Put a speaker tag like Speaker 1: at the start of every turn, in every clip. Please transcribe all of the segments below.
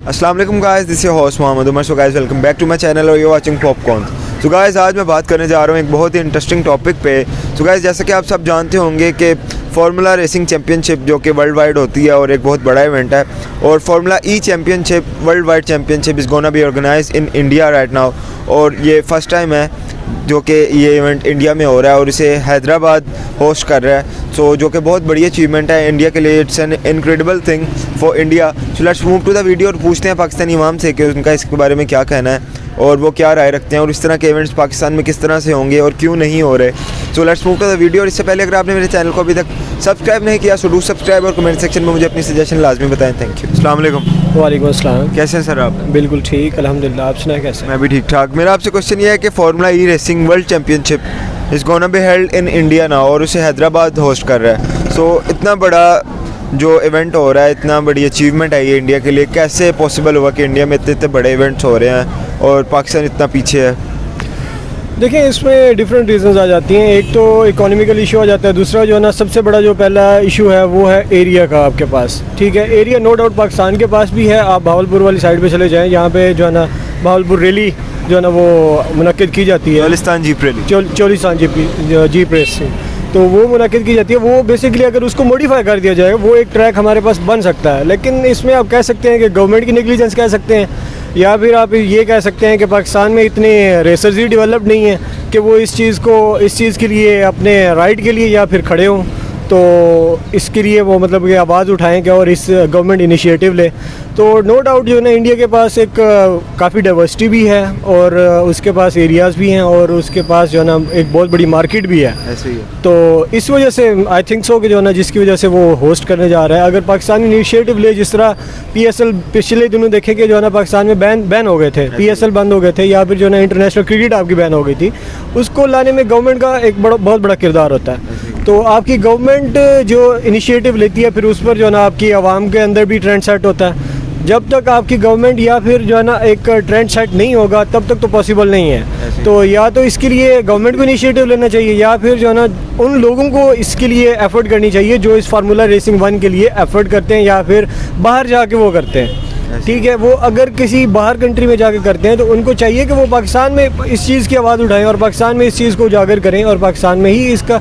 Speaker 1: अस्सलाम वालेकुम guys, this is host Mohammad Umar. So guys, welcome back to my channel और you watching popcorn. So guys, आज मैं बात करने जा रहा हूँ एक बहुत ही इंटरेस्टिंग टॉपिक पे। सो गाइस, जैसे कि आप सब जानते होंगे कि फार्मूला रेसिंग चैम्पियनशिप जो कि वर्ल्ड वाइड होती है और एक बहुत बड़ा इवेंट है, और Formula E championship world wide championship is gonna be organise in India right now. और ये फर्स्ट टाइम है जो कि ये इवेंट इंडिया में हो रहा है और इसे हैदराबाद होस्ट कर रहा है। सो जो कि बहुत बड़ी अचीवमेंट है इंडिया के लिए। It's an incredible thing for India. So let's move to the video और पूछते हैं पाकिस्तानी इमाम से कि उनका इसके बारे में क्या कहना है और वो क्या राय रखते हैं और इस तरह के इवेंट्स पाकिस्तान में किस तरह से होंगे और क्यों नहीं हो रहे। So let's move to the video. और इससे पहले अगर आपने मेरे चैनल को अभी तक सब्सक्राइब नहीं किया सो डू सब्सक्राइब और कमेंट सेक्शन में मुझे अपनी सजेशन लाजमी बताएं। Thank you. अस्सलाम वालेकुम।
Speaker 2: वालेकुम अस्सलाम।
Speaker 1: कैसे हैं सर आप?
Speaker 2: बिल्कुल ठीक, अल्हम्दुलिल्लाह। आप सुनाए कैसे?
Speaker 1: मैं भी ठीक ठाक। मेरा आपसे क्वेश्चन ये है कि formula E racing world championship is gonna be held in India now और उसे हैदराबाद होस्ट कर रहा है। सो इतना बड़ा जो इवेंट हो रहा है, इतना बड़ी अचीवमेंट है ये इंडिया के लिए, कैसे पॉसिबल हुआ कि इंडिया में इतने इतने बड़े इवेंट्स हो रहे हैं और पाकिस्तान इतना पीछे है?
Speaker 2: देखिए, इसमें डिफरेंट रीजंस आ जाती हैं। एक तो इकोनॉमिकल इशू आ जाता है, दूसरा जो है ना सबसे बबड़ा जो पहला इशू है वो है एरिया का आपके पास। ठीक है, एरिया नो डाउट पाकिस्तान के पास भी है। आप भावलपुर वाली साइड पे चले जाएं, यहाँ पे जो है ना भावलपुर रैली जो है ना वो मुनक्किद की जाती है।
Speaker 1: Cholistan jeep rally,
Speaker 2: Cholistan jeep race तो वो मुनक्किद की जाती है। वो बेसिकली अगर उसको मॉडिफाई कर दिया जाए वो एक ट्रैक हमारे पास बन सकता है। लेकिन इसमें आप कह सकते हैं कि गवर्नमेंट की नेग्लिजेंस कह सकते हैं, या फिर आप ये कह सकते हैं कि पाकिस्तान में इतने रेसर्स ही डेवलप नहीं है कि वो इस चीज़ के लिए अपने राइट के लिए या फिर खड़े हों। तो इसके लिए वो मतलब कि आवाज़ उठाएं क्या और इस गवर्नमेंट इनिशिएटिव ले। तो नो डाउट जो है ना इंडिया के पास एक काफ़ी डाइवर्सिटी भी है और उसके पास एरियाज़ भी हैं और उसके पास जो है ना एक बहुत बड़ी मार्केट भी है।
Speaker 1: ऐसे ही है।
Speaker 2: तो इस वजह से आई थिंक सो कि जो है ना जिसकी वजह से वो होस्ट करने जा रहा है। अगर पाकिस्तान इनिशिएटिव ले, जिस तरह PSL पिछले दिनों देखे कि जो है ना पाकिस्तान में बैन हो गए थे, PSL बंद हो गए थे, या फिर जो है ना इंटरनेशनल क्रिकेट आपकी बैन हो गई थी, उसको लाने में गवर्नमेंट का एक बहुत बड़ा किरदार होता है। तो आपकी गवर्नमेंट जो इनिशिएटिव लेती है फिर उस पर जो है ना आपकी आवाम के अंदर भी ट्रेंड सेट होता है। जब तक आपकी गवर्नमेंट या फिर जो है ना एक ट्रेंड सेट नहीं होगा तब तक तो पॉसिबल नहीं है। तो या तो इसके लिए गवर्नमेंट को इनिशिएटिव लेना चाहिए या फिर जो है ना उन लोगों को इसके लिए एफर्ट करनी चाहिए जो इस फार्मूला रेसिंग 1 के लिए एफर्ट करते हैं या फिर बाहर जाके वो करते हैं। ठीक है, वो अगर किसी बाहर कंट्री में जाके करते हैं तो उनको चाहिए कि वो पाकिस्तान में इस चीज़ की आवाज़ उठाएं और पाकिस्तान में इस चीज़ को उजागर करें और पाकिस्तान में ही इसका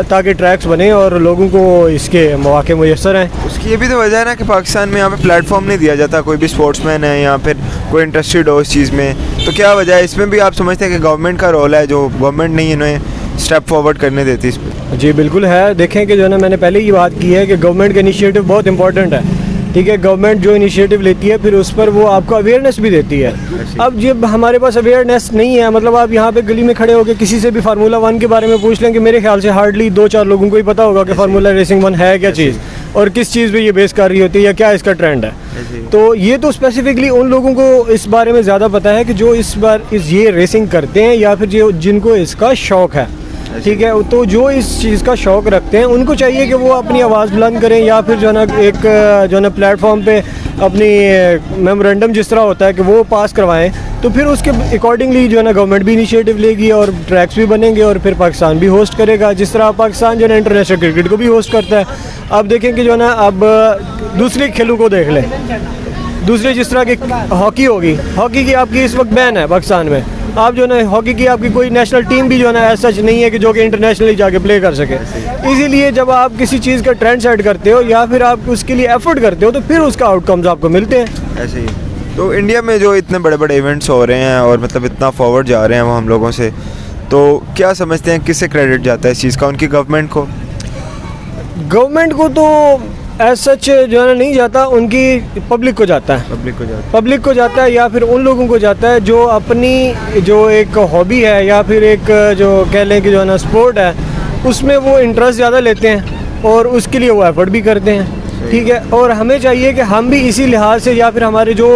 Speaker 2: ताकि ट्रैक्स बने और लोगों को इसके मौके मुयस्सर हैं।
Speaker 1: उसकी ये भी तो वजह है ना कि पाकिस्तान में यहाँ पे प्लेटफॉर्म नहीं दिया जाता। कोई भी स्पोर्ट्समैन है या फिर कोई इंटरेस्टेड हो इस चीज़ में, तो क्या वजह है? इसमें भी आप समझते हैं कि गवर्नमेंट का रोल है, जो गवर्नमेंट नहीं इन्हें स्टेप फॉरवर्ड करने देती इस पर?
Speaker 2: जी बिल्कुल है। देखें कि जो है ना मैंने पहले ही बात की है कि गवर्नमेंट का इनिशिएटिव बहुत इंपॉर्टेंट है। ठीक है, गवर्नमेंट जो इनिशिएटिव लेती है फिर उस पर वो आपको अवेयरनेस भी देती है। अब जब हमारे पास अवेयरनेस नहीं है, मतलब आप यहाँ पे गली में खड़े होकर किसी से भी फार्मूला 1 के बारे में पूछ लें कि मेरे ख्याल से हार्डली 2-4 लोगों को ही पता होगा कि फार्मूला रेसिंग 1 है क्या चीज़ और किस चीज़ पे ये बेस कर रही होती है या क्या इसका ट्रेंड है। तो ये तो स्पेसिफिकली उन लोगों को इस बारे में ज़्यादा पता है कि जो ये रेसिंग करते हैं या फिर जिनको इसका शौक़ है। ठीक है, तो जो इस चीज़ का शौक़ रखते हैं उनको चाहिए कि वो अपनी आवाज़ बुलंद करें या फिर जो है ना एक जो है ना प्लेटफॉर्म पे अपनी मेमोरेंडम जिस तरह होता है कि वो पास करवाएं। तो फिर उसके अकॉर्डिंगली जो है ना गवर्नमेंट भी इनिशिएटिव लेगी और ट्रैक्स भी बनेंगे और फिर पाकिस्तान भी होस्ट करेगा, जिस तरह पाकिस्तान जो है ना इंटरनेशनल क्रिकेट को भी होस्ट करता है। अब देखें कि जो है ना अब दूसरे खेलों को देख लें, दूसरे जिस तरह की हॉकी होगी, हॉकी की आपकी इस वक्त बैन है पाकिस्तान में। आप जो है ना हॉकी की आपकी कोई नेशनल टीम भी जो है ना ऐसा सच नहीं है कि जो कि इंटरनेशनली जाके प्ले कर सके। इसीलिए जब आप किसी चीज़ का ट्रेंड सेट करते हो या फिर आप उसके लिए एफर्ट करते हो तो फिर उसका आउटकम्स आपको मिलते हैं।
Speaker 1: ऐसे ही। तो इंडिया में जो इतने बड़े बड़े इवेंट्स हो रहे हैं और मतलब इतना फॉरवर्ड जा रहे हैं वो हम लोगों से, तो क्या समझते हैं किससे क्रेडिट जाता है इस चीज़ का? उनकी गवर्नमेंट को?
Speaker 2: गवर्नमेंट को तो एज सच जो है ना नहीं जाता, उनकी पब्लिक को जाता है। पब्लिक को जाता है या फिर उन लोगों को जाता है जो अपनी जो एक हॉबी है या फिर एक जो कह लें कि जो है ना स्पोर्ट है उसमें वो इंटरेस्ट ज़्यादा लेते हैं और उसके लिए वो एफर्ट भी करते हैं। ठीक है, और हमें चाहिए कि हम भी इसी लिहाज से या फिर हमारे जो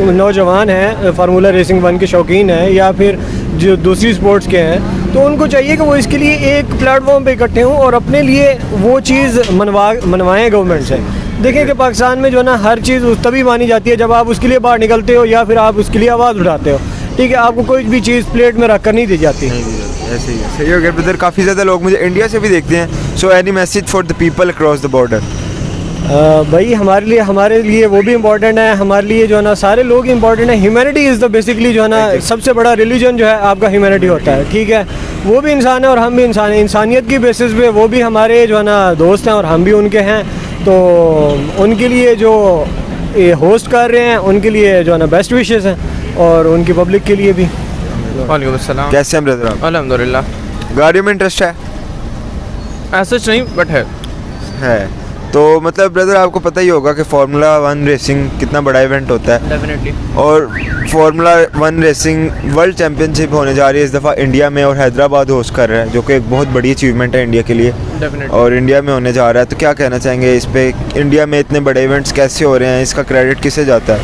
Speaker 2: नौजवान हैं फार्मूला रेसिंग 1 के शौकीन हैं या फिर जो दूसरी स्पोर्ट्स के हैं, तो उनको चाहिए कि वो इसके लिए एक प्लेटफॉर्म पे इकट्ठे हों और अपने लिए वो चीज़ मनवाएं गवर्नमेंट से। देखें कि पाकिस्तान में जो है ना हर चीज़ तभी मानी जाती है जब आप उसके लिए बाहर निकलते हो या फिर आप उसके लिए आवाज़ उठाते हो। ठीक है, आपको कोई भी चीज़ प्लेट में रख कर नहीं दी जाती।
Speaker 1: ऐसे ही सही हो गया ब्रदर। काफ़ी ज़्यादा लोग मुझे इंडिया से भी देखते हैं। So any message for the people across the border?
Speaker 2: भाई हमारे लिए वो भी इम्पोर्टेंट है, हमारे लिए जो है ना सारे लोग इम्पोर्टेंट है। ह्यूमैनिटी इज़ द बेसिकली जो है ना सबसे बड़ा रिलीजन जो है आपका ह्यूमैनिटी होता है, ठीक है। वो भी इंसान है और हम भी इंसान हैं, इंसानियत की बेसिस पे वो भी हमारे जो है ना दोस्त हैं और हम भी उनके हैं। तो उनके लिए जो ये होस्ट कर रहे हैं उनके लिए जो है ना बेस्ट विशेस हैं और उनकी पब्लिक के लिए भी।
Speaker 3: वालेकुम अस्सलाम।
Speaker 1: कैसे हैं ब्रदर आप?
Speaker 3: अल्हम्दुलिल्लाह।
Speaker 1: गाड़ियों में इंटरेस्ट है?
Speaker 3: ऐसा नहीं बट है।
Speaker 1: तो मतलब ब्रदर आपको पता ही होगा कि फार्मूला 1 रेसिंग कितना बड़ा इवेंट होता है
Speaker 3: डेफिनेटली।
Speaker 1: और फार्मूला 1 रेसिंग वर्ल्ड चैम्पियनशिप होने जा रही है इस दफ़ा इंडिया में और हैदराबाद होस्ट कर रहा है, जो कि एक बहुत बड़ी अचीवमेंट है इंडिया के लिए।
Speaker 3: डेफिनेटली।
Speaker 1: और इंडिया में होने जा रहा है, तो क्या कहना चाहेंगे इस पे? इंडिया में इतने बड़े इवेंट्स कैसे हो रहे हैं, इसका क्रेडिट किसे जाता है?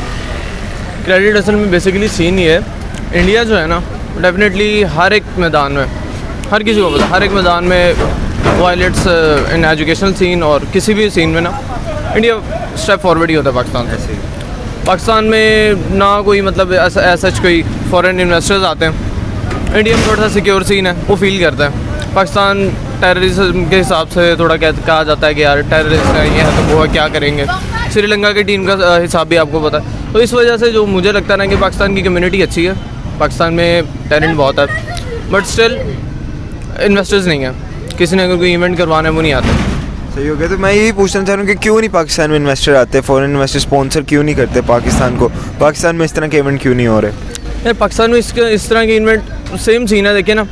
Speaker 3: क्रेडिट असल में बेसिकली सीन ये है, इंडिया जो है ना डेफिनेटली हर एक मैदान में, हर किसी को पता, हर एक मैदान में वायलेट्स इन एजुकेशनल सीन और किसी भी सीन में ना इंडिया स्टेप फॉरवर्ड ही होता है पाकिस्तान से। पाकिस्तान में ना कोई मतलब ऐसा कोई फॉरेन इन्वेस्टर्स आते हैं, इंडिया में थोड़ा सा सिक्योर सीन है, वो फील करता है। पाकिस्तान टेररिज्म के हिसाब से थोड़ा कहा जाता है कि यार टेररिस्ट है ये है तो वो है, क्या करेंगे। श्रीलंका की टीम का हिसाब भी आपको पता है। तो इस वजह से जो मुझे लगता है ना कि पाकिस्तान की कम्युनिटी अच्छी है, पाकिस्तान में टैलेंट बहुत है, बट स्टिल इन्वेस्टर्स नहीं है। किसी ने अगर कोई इवेंट करवाना है वो नहीं आते।
Speaker 1: सही हो गया। तो मैं यही पूछना चाह रहा हूँ कि क्यों नहीं पाकिस्तान में इन्वेस्टर आते, फॉरेन इन्वेस्टर स्पॉन्सर क्यों नहीं करते पाकिस्तान को? पाकिस्तान में इस तरह के इवेंट क्यों नहीं हो रहे?
Speaker 3: यार पाकिस्तान में इस तरह के इवेंट सेम सीन है। देखिए ना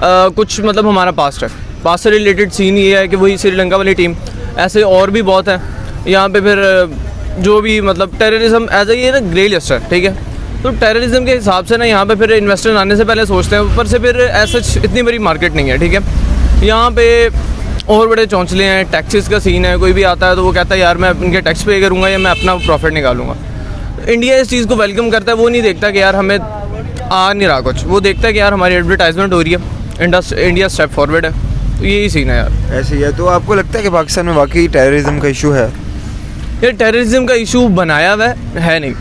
Speaker 3: कुछ मतलब हमारा पास्ट है, पास्ट से रिलेटेड सीन ये है कि वही श्रीलंका वाली टीम, ऐसे और भी बहुत है यहाँ पे। फिर जो भी मतलब टेररिज्म एज ये ना ग्रे लिस्ट है, ठीक है। तो टेररिज्म के हिसाब से ना यहाँ पे फिर इन्वेस्टर्स आने से पहले सोचते हैं, ऊपर से फिर ऐसा इतनी बड़ी मार्केट नहीं है, ठीक है। यहाँ पे और बड़े चौंचले हैं, टैक्सेस का सीन है। कोई भी आता है तो वो कहता है यार मैं इनके टैक्स पे करूँगा या मैं अपना प्रॉफिट निकालूंगा। इंडिया इस चीज़ को वेलकम करता है, वो नहीं देखता कि यार हमें आ नहीं रहा कुछ, वो देखता है कि यार हमारी एडवर्टाइजमेंट हो रही है, इंडिया स्टेप फॉरवर्ड है। तो यही सीन है यार।
Speaker 1: ऐसे ही है। तो आपको लगता है कि पाकिस्तान में वाकई टेररिज्म का इशू है?
Speaker 3: यार टेररिज्म का इशू बनाया हुआ है नहीं,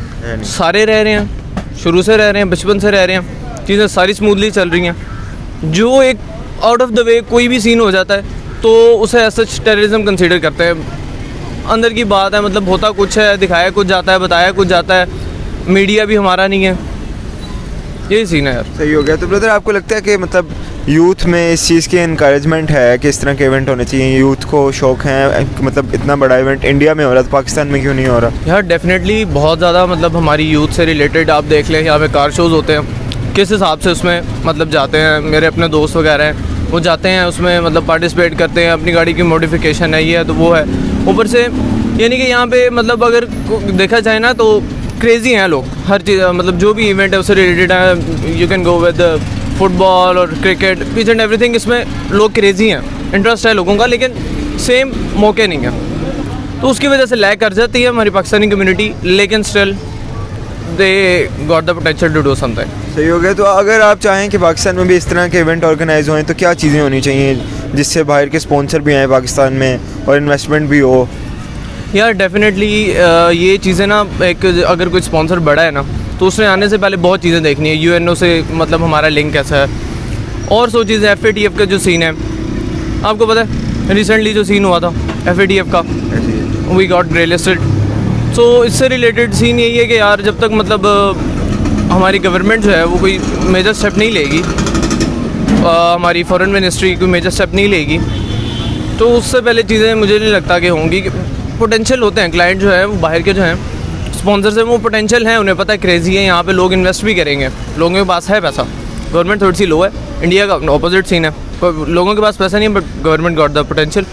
Speaker 3: सारे रह रहे हैं, शुरू से रह रहे हैं, बचपन से रह रहे हैं, चीज़ें सारी स्मूथली चल रही हैं। जो एक आउट ऑफ द वे कोई भी सीन हो जाता है तो उसे ऐसा टेररिज्म कंसीडर करते हैं। अंदर की बात है, मतलब होता कुछ है, दिखाया कुछ जाता है, बताया कुछ जाता है, मीडिया भी हमारा नहीं है, यही सीन है यार।
Speaker 1: सही हो गया। तो ब्रदर आपको लगता है कि मतलब यूथ में इस चीज़ की इनकरेजमेंट है कि इस तरह के इवेंट होने चाहिए, यूथ को शौक है, मतलब इतना बड़ा इवेंट इंडिया में हो रहा है तो पाकिस्तान में क्यों नहीं हो रहा?
Speaker 3: यार डेफिनेटली बहुत ज़्यादा, मतलब हमारी यूथ से रिलेटेड आप देख लें, यहाँ पे कार शोज़ होते हैं, किस हिसाब से उसमें मतलब जाते हैं। मेरे अपने दोस्त वगैरह हैं, वो जाते हैं उसमें, मतलब पार्टिसिपेट करते हैं, अपनी गाड़ी की मॉडिफिकेशन है, ये है तो वो है। ऊपर से यानी कि यहाँ पे मतलब अगर देखा जाए ना तो क्रेज़ी हैं लोग, हर चीज़ मतलब जो भी इवेंट है उससे रिलेटेड है। You can go with football और क्रिकेट, ईच एंड एवरीथिंग, इसमें लोग क्रेज़ी हैं, इंटरेस्ट है लोगों का, लेकिन सेम मौके नहीं है। तो उसकी वजह से लैग कर जाती है हमारी पाकिस्तानी कम्युनिटी, लेकिन still they got the potential to do something.
Speaker 1: सही हो गया। तो अगर आप चाहें कि पाकिस्तान में भी इस तरह के इवेंट ऑर्गेनाइज हों तो क्या चीज़ें होनी चाहिए जिससे बाहर के स्पॉन्सर भी आए पाकिस्तान में और इन्वेस्टमेंट भी हो?
Speaker 3: यार डेफिनेटली ये चीज़ें ना, एक अगर कोई स्पॉन्सर बड़ा है ना तो उसने आने से पहले बहुत चीज़ें देखनी है। यूएनओ से मतलब हमारा लिंक कैसा है, और सो चीज़ें FATF का जो सीन है, आपको पता है रिसेंटली जो सीन हुआ था FATF का, वी गॉट ग्रे लिस्टेड। सो इससे रिलेटेड सीन यही है कि यार जब तक मतलब हमारी गवर्नमेंट जो है वो कोई मेजर स्टेप नहीं लेगी, हमारी फॉरेन मिनिस्ट्री कोई मेजर स्टेप नहीं लेगी, तो उससे पहले चीज़ें मुझे नहीं लगता कि होंगी। पोटेंशियल होते हैं क्लाइंट जो है वो बाहर के जो हैं स्पॉन्सर्स हैं, वो पोटेंशियल हैं, उन्हें पता है क्रेज़ी है, यहाँ पे लोग इन्वेस्ट भी करेंगे, लोगों के पास है पैसा। गवर्नमेंट थोड़ी सी लो है, इंडिया का ऑपोजिट सीन है, लोगों के पास पैसा नहीं है but government got the potential.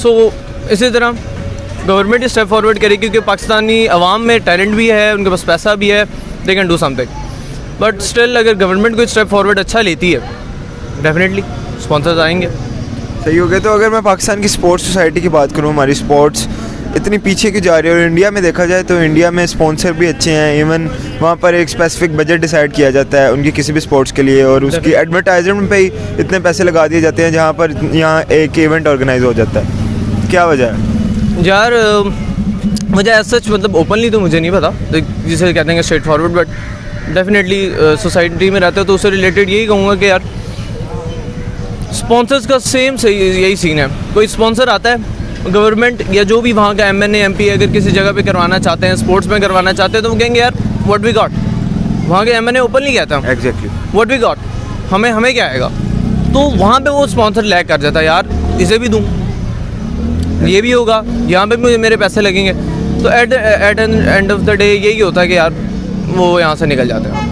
Speaker 3: So इसी तरह गवर्नमेंट स्टेप फॉरवर्ड करेगी, क्योंकि पाकिस्तानी अवाम में टैलेंट भी है, उनके पास पैसा भी है, they can do something. But still अगर गवर्नमेंट कोई स्टेप फॉरवर्ड अच्छा लेती है डेफिनेटली स्पॉन्सर्स आएंगे।
Speaker 1: सही हो गया। तो अगर मैं पाकिस्तान की स्पोर्ट्स सोसाइटी की बात करूँ, हमारी स्पोर्ट्स इतनी पीछे क्यों जा रही है? और इंडिया में देखा जाए तो इंडिया में स्पॉन्सर भी अच्छे हैं, इवन वहाँ पर एक स्पेसिफिक बजट डिसाइड किया जाता है उनकी किसी भी स्पोर्ट्स के लिए, और उसकी एडवर्टाइजमेंट पे ही इतने पैसे लगा दिए जाते हैं जहाँ पर यहाँ एक इवेंट ऑर्गेनाइज हो जाता है। क्या वजह है
Speaker 3: यार? वजह एज सच मतलब ओपनली तो मुझे नहीं पता, जिसे कहते हैं straight forward, but definitely society में रहते हो तो उससे रिलेटेड यही कहूँगा कि यार स्पॉन्सर्स का सेम सही यही सीन है। कोई स्पॉन्सर आता है, गवर्नमेंट या जो भी वहाँ का MNA MP अगर किसी जगह पे करवाना चाहते हैं, स्पोर्ट्स में करवाना चाहते हैं, तो वो कहेंगे यार व्हाट वी गॉट। वहाँ के MNA ओपनली कहता है
Speaker 1: एग्जैक्टली।
Speaker 3: व्हाट वी गॉट, हमें क्या आएगा। तो वहाँ पे वो स्पॉन्सर लैग कर जाता है, यार इसे भी दूँ, ये भी होगा, यहाँ पे मुझे मेरे पैसे लगेंगे। तो at end of the day यही होता है कि यार वो यहाँ से निकल जाते हैं।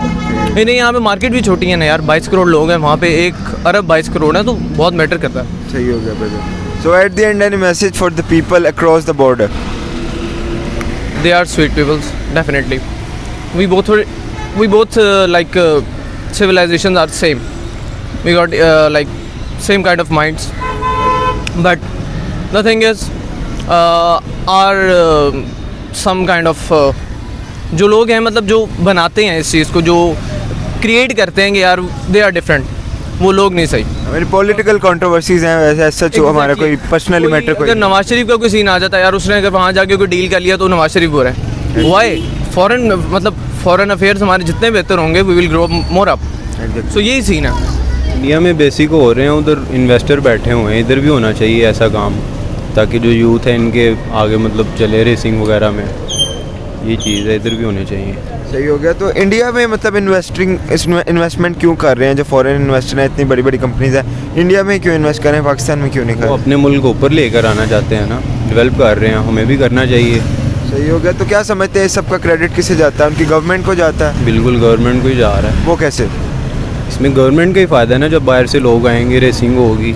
Speaker 3: नहीं, यहाँ पे मार्केट भी छोटी है ना यार, 22 करोड़ लोग हैं वहाँ पे, 1 अरब 22 करोड़ है, तो बहुत मैटर करता है।
Speaker 1: सही हो गया brother. So at the end any message for the people across the border?
Speaker 3: They are sweet peoples, definitely. We both like civilizations are same. We got like same kind of minds. But the thing is, our some kind of जो लोग हैं, मतलब जो बनाते हैं इस चीज़ को, जो क्रिएट करते हैं कि यार दे आर डिफरेंट, वो लोग नहीं सही।
Speaker 1: मेरी पॉलिटिकल कंट्रोवर्सीज हैं वैसे सच हमारा कोई पर्सनली मैटर कोई
Speaker 3: अगर नवाज शरीफ का कोई सीन आ जाता है यार, उसने अगर वहाँ जाके कोई डील कर लिया तो नवाज शरीफ बुरा है। वाई फॉरेन अफेयर्स हमारे जितने बेहतर होंगे, we will grow more up. So यही सीन है।
Speaker 4: इंडिया में बेसिक हो रहे हैं, उधर इन्वेस्टर बैठे हुए हैं, इधर भी होना चाहिए ऐसा काम, ताकि जो यूथ है इनके आगे मतलब चले रेसिंग वगैरह में, ये चीज़ है, इधर भी होने चाहिए।
Speaker 1: सही हो गया। तो इंडिया में मतलब इन्वेस्टमेंट क्यों कर रहे हैं जो फॉरेन इन्वेस्टर हैं, इतनी बड़ी बड़ी कंपनीज हैं, इंडिया में क्यों इन्वेस्ट कर रहे हैं, पाकिस्तान में क्यों नहीं कर
Speaker 4: वो
Speaker 1: रहे?
Speaker 4: अपने मुल्क को ऊपर लेकर आना चाहते हैं ना, डेवलप कर रहे हैं, हमें भी करना चाहिए।
Speaker 1: सही हो गया। तो क्या समझते हैं इस सबका क्रेडिट किसे जाता है? उनकी गवर्नमेंट को जाता है?
Speaker 4: बिल्कुल गवर्नमेंट को ही जा रहा है।
Speaker 1: वो कैसे?
Speaker 4: इसमें गवर्नमेंट का ही फ़ायदा है ना, जब बाहर से लोग आएंगे, रेसिंग होगी,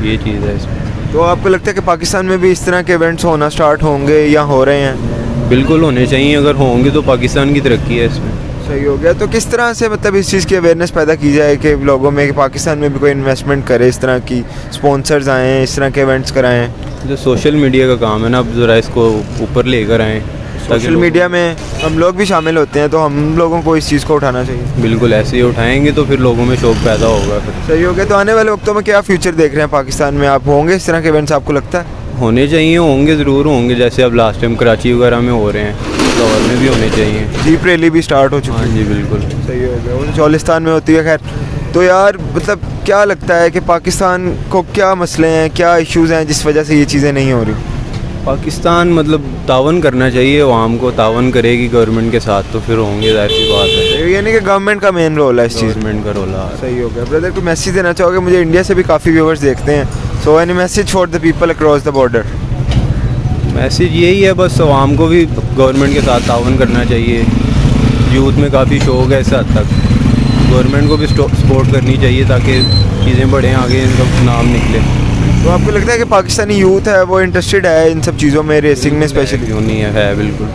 Speaker 4: ये चीज़ है इसमें।
Speaker 1: तो आपको लगता है कि पाकिस्तान में भी इस तरह के इवेंट्स होना स्टार्ट होंगे या हो रहे हैं?
Speaker 4: बिल्कुल होने चाहिए, अगर होंगे तो पाकिस्तान की तरक्की है इसमें।
Speaker 1: सही हो गया। तो किस तरह से मतलब इस चीज़ की अवेयरनेस पैदा की जाए कि लोगों में कि पाकिस्तान में भी कोई इन्वेस्टमेंट करे, इस तरह की स्पॉन्सर्स आएँ, इस तरह के इवेंट्स कराएं?
Speaker 4: जो सोशल मीडिया का काम है ना, अब ज़रा इसको ऊपर लेकर आएँ।
Speaker 1: सोशल मीडिया में हम लोग भी शामिल होते हैं, तो हम लोगों को इस चीज़ को उठाना चाहिए।
Speaker 4: बिल्कुल ऐसे ही उठाएंगे तो फिर लोगों में शौक पैदा होगा फिर।
Speaker 1: सही हो गया। तो आने वाले वक्तों में क्या फ्यूचर देख रहे हैं पाकिस्तान में? आप होंगे इस तरह के इवेंट्स, आपको लगता है?
Speaker 4: होने चाहिए, होंगे ज़रूर होंगे, जैसे अब लास्ट टाइम कराची वगैरह में हो रहे हैं, लाहौर में भी होने चाहिए।
Speaker 1: जीप रैली भी स्टार्ट हो चुकी है।
Speaker 4: हाँ जी बिल्कुल।
Speaker 1: सही हो गया। वो चौलिस्तान में होती है। खैर, तो यार मतलब क्या लगता है कि पाकिस्तान को क्या मसले हैं, क्या इश्यूज़ हैं जिस वजह से ये चीज़ें नहीं हो रही?
Speaker 4: पाकिस्तान मतलब तावन करना चाहिए, आवाम को तावन करेगी गवर्नमेंट के साथ तो फिर होंगे, जाहिर सी बात है।
Speaker 1: यानी कि गवर्नमेंट का मेन रोल है इस चीज़ में।
Speaker 4: गवर्नमेंट का रोल है।
Speaker 1: सही हो गया। ब्रदर को मैसेज देना चाहोगे? मुझे इंडिया से भी काफ़ी व्यूवर्स देखते हैं, so any message for the people across the border?
Speaker 4: Message यही है, बस आवाम को भी गवर्नमेंट के साथ तावन करना चाहिए। यूथ में काफ़ी शौक है इस हद तक, गवर्नमेंट को भी सपोर्ट करनी चाहिए ताकि चीज़ें बढ़ें, आगे इनका नाम निकले।
Speaker 1: तो आपको लगता है कि पाकिस्तानी यूथ है वो इंटरेस्टेड है इन सब चीज़ों में, रेसिंग में स्पेशली?
Speaker 4: क्यों नहीं है बिल्कुल।